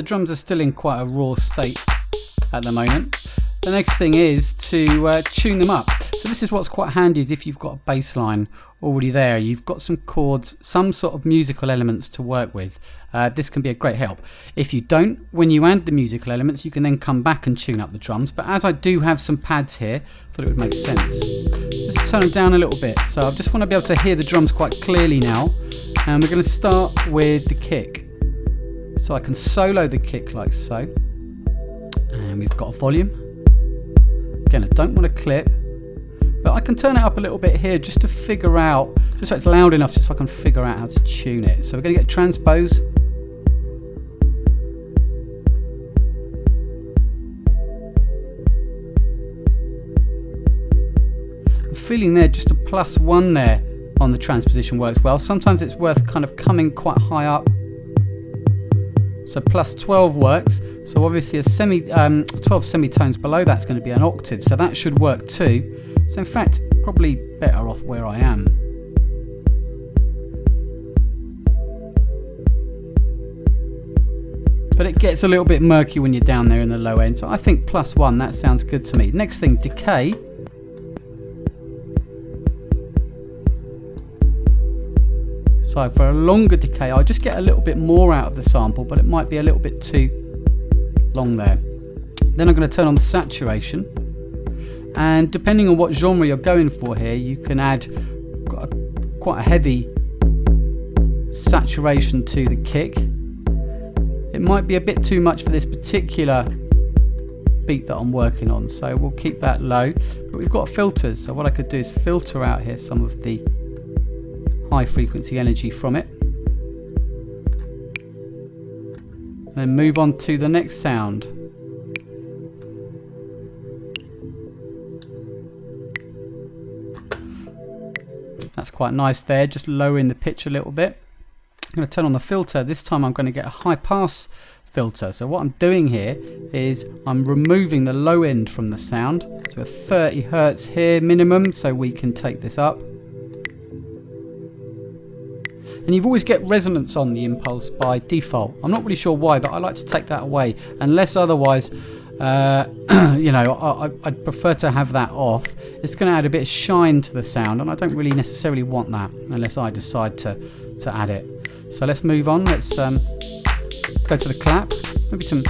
the drums are still in quite a raw state at the moment. The next thing is to tune them up. So this is what's quite handy, is if you've got a bass line already there, you've got some chords, some sort of musical elements to work with. This can be a great help. If you don't, when you add the musical elements, you can then come back and tune up the drums. But as I do have some pads here, I thought it would make sense. Just turn them down a little bit. So I just want to be able to hear the drums quite clearly now. And we're going to start with the kick. So I can solo the kick like so. And we've got a volume. Again, I don't want to clip, but I can turn it up a little bit here just to figure out, just so it's loud enough just so I can figure out how to tune it. So we're going to get transpose. I'm feeling there just a +1 there on the transposition works well. Sometimes it's worth kind of coming quite high up. So +12 works. So obviously a 12 semitones below that's going to be an octave, so that should work too. So in fact, probably better off where I am. But it gets a little bit murky when you're down there in the low end, so I think +1, that sounds good to me. Next thing, decay. So for a longer decay, I'll just get a little bit more out of the sample, but it might be a little bit too long there. Then I'm going to turn on the saturation, and depending on what genre you're going for here, you can add quite a heavy saturation to the kick. It might be a bit too much for this particular beat that I'm working on, so we'll keep that low. But we've got filters, so what I could do is filter out here some of the high frequency energy from it, and then move on to the next sound. That's quite nice there, just lowering the pitch a little bit. I'm going to turn on the filter. This time I'm going to get a high pass filter. So what I'm doing here is I'm removing the low end from the sound. So a 30 Hertz here minimum, so we can take this up. And you've always get resonance on the impulse by default. I'm not really sure why, but I like to take that away, unless otherwise, you know, I'd prefer to have that off. It's going to add a bit of shine to the sound, and I don't really necessarily want that unless I decide to add it. So let's move on. Let's go to the clap. Maybe some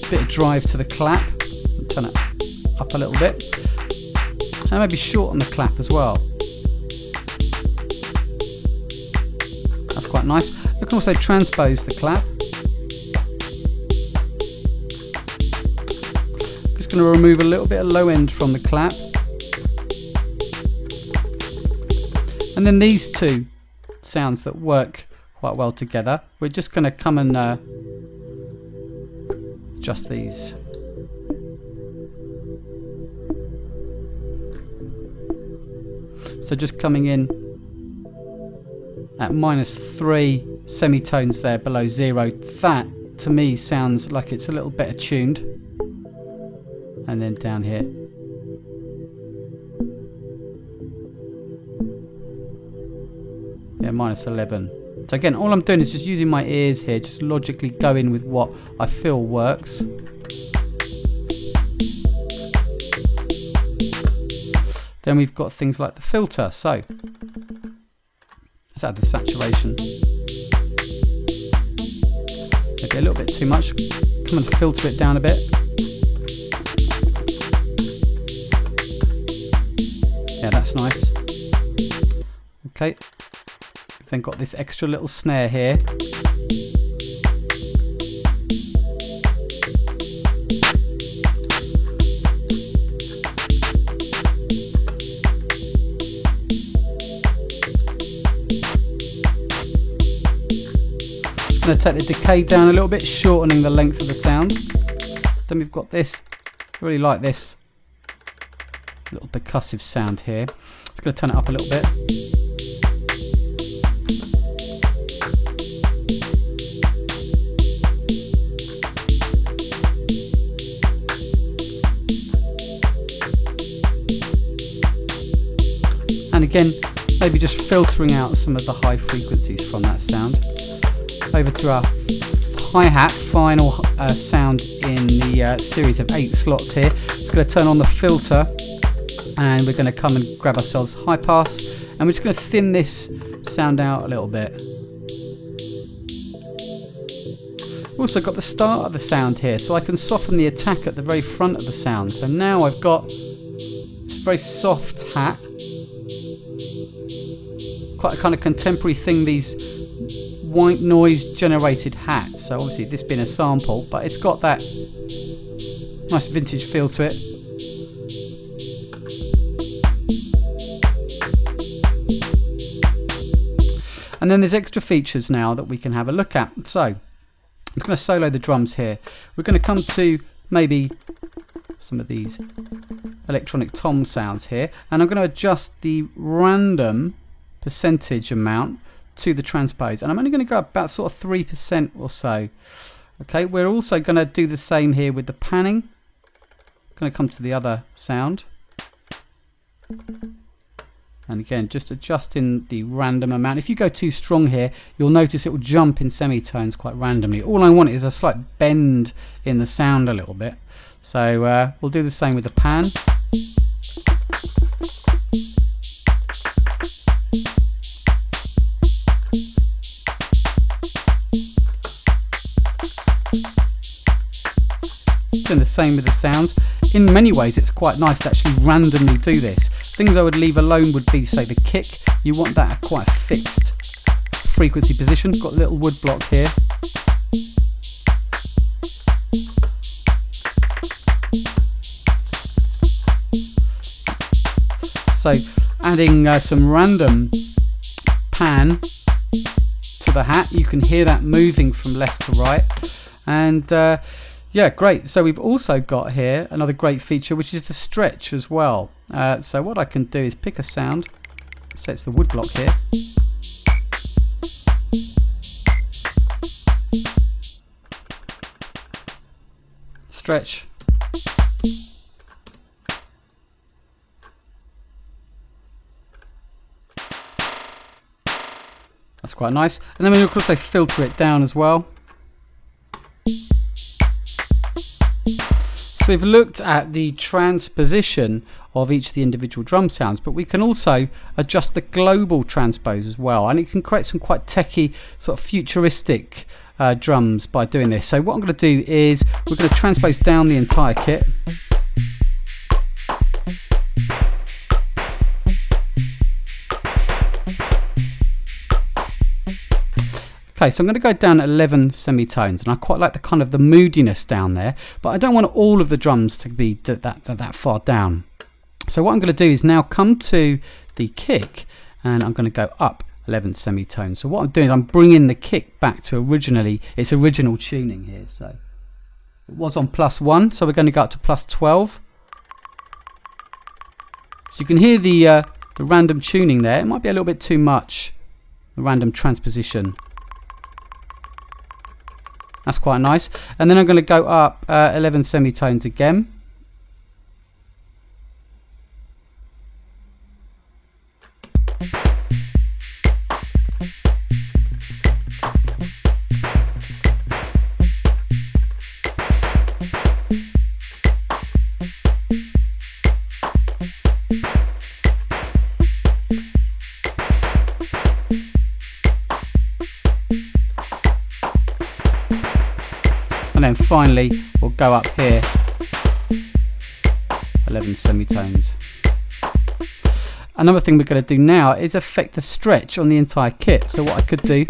bit of drive to the clap. Turn it up a little bit, and maybe shorten the clap as well. That's quite nice. You can also transpose the clap. Just going to remove a little bit of low end from the clap. And then these two sounds that work quite well together, we're just going to come and adjust these. So just coming in at -3 semitones there below 0. That to me sounds like it's a little better tuned. And then down here. Yeah, -11. So again, all I'm doing is just using my ears here, just logically going with what I feel works. Then we've got things like the filter. So let's add the saturation. Maybe a little bit too much. Come and filter it down a bit. Yeah, that's nice. Okay. We've then got this extra little snare here. Going to take the decay down a little bit, shortening the length of the sound. Then we've got this. I really like this little percussive sound here. Just going to turn it up a little bit. And again, maybe just filtering out some of the high frequencies from that sound. over to our hi-hat, final sound in the series of 8 slots here. It's going to turn on the filter, and we're going to come and grab ourselves high pass, and we're just going to thin this sound out a little bit. We've also got the start of the sound here, so I can soften the attack at the very front of the sound. So now I've got this very soft hat, quite a kind of contemporary thing, these white noise generated hats. So obviously this being a sample, but it's got that nice vintage feel to it. And then there's extra features now that we can have a look at. So I'm going to solo the drums here. We're going to come to maybe some of these electronic tom sounds here, and I'm going to adjust the random percentage amount to the transpose, and I'm only going to go up about sort of 3% or so. Okay, we're also going to do the same here with the panning. Going to come to the other sound, and again just adjusting the random amount. If you go too strong here, you'll notice it will jump in semitones quite randomly. All I want is a slight bend in the sound a little bit. So we'll do the same with the pan. Doing the same with the sounds. In many ways it's quite nice to actually randomly do this. Things I would leave alone would be, say, the kick. You want that at quite a fixed frequency position. Got a little wood block here. So adding some random pan to the hat, you can hear that moving from left to right, and yeah, great. So we've also got here another great feature, which is the stretch as well. So what I can do is pick a sound, so it's the wood block here, stretch, that's quite nice. And then we can also filter it down as well. So we've looked at the transposition of each of the individual drum sounds, but we can also adjust the global transpose as well, and it can create some quite techie, sort of futuristic drums by doing this. So what I'm going to do is we're going to transpose down the entire kit. Okay, so I'm going to go down 11 semitones, and I quite like the kind of the moodiness down there, but I don't want all of the drums to be that far down. So what I'm going to do is now come to the kick, and I'm going to go up 11 semitones. So what I'm doing is I'm bringing the kick back to its original tuning here. So it was on +1, so we're going to go up to +12. So you can hear the random tuning there. It might be a little bit too much, the random transposition. That's quite nice. And then I'm going to go up 11 semitones again. And then finally we'll go up here 11 semitones. Another thing we're going to do now is affect the stretch on the entire kit. So what I could do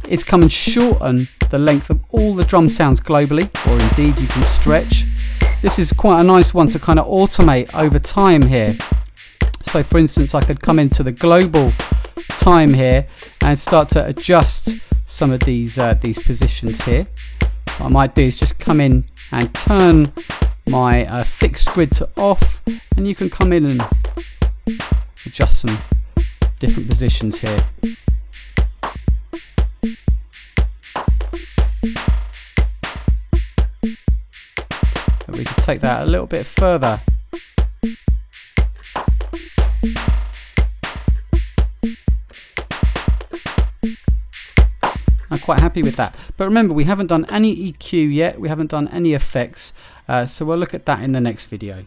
is come and shorten the length of all the drum sounds globally, or indeed you can stretch. This is quite a nice one to kind of automate over time here. So for instance, I could come into the global time here and start to adjust some of these positions here. What I might do is just come in and turn my fixed grid to off, and you can come in and adjust some different positions here. But we can take that a little bit further. I'm quite happy with that. But remember, we haven't done any EQ yet, we haven't done any effects, so we'll look at that in the next video.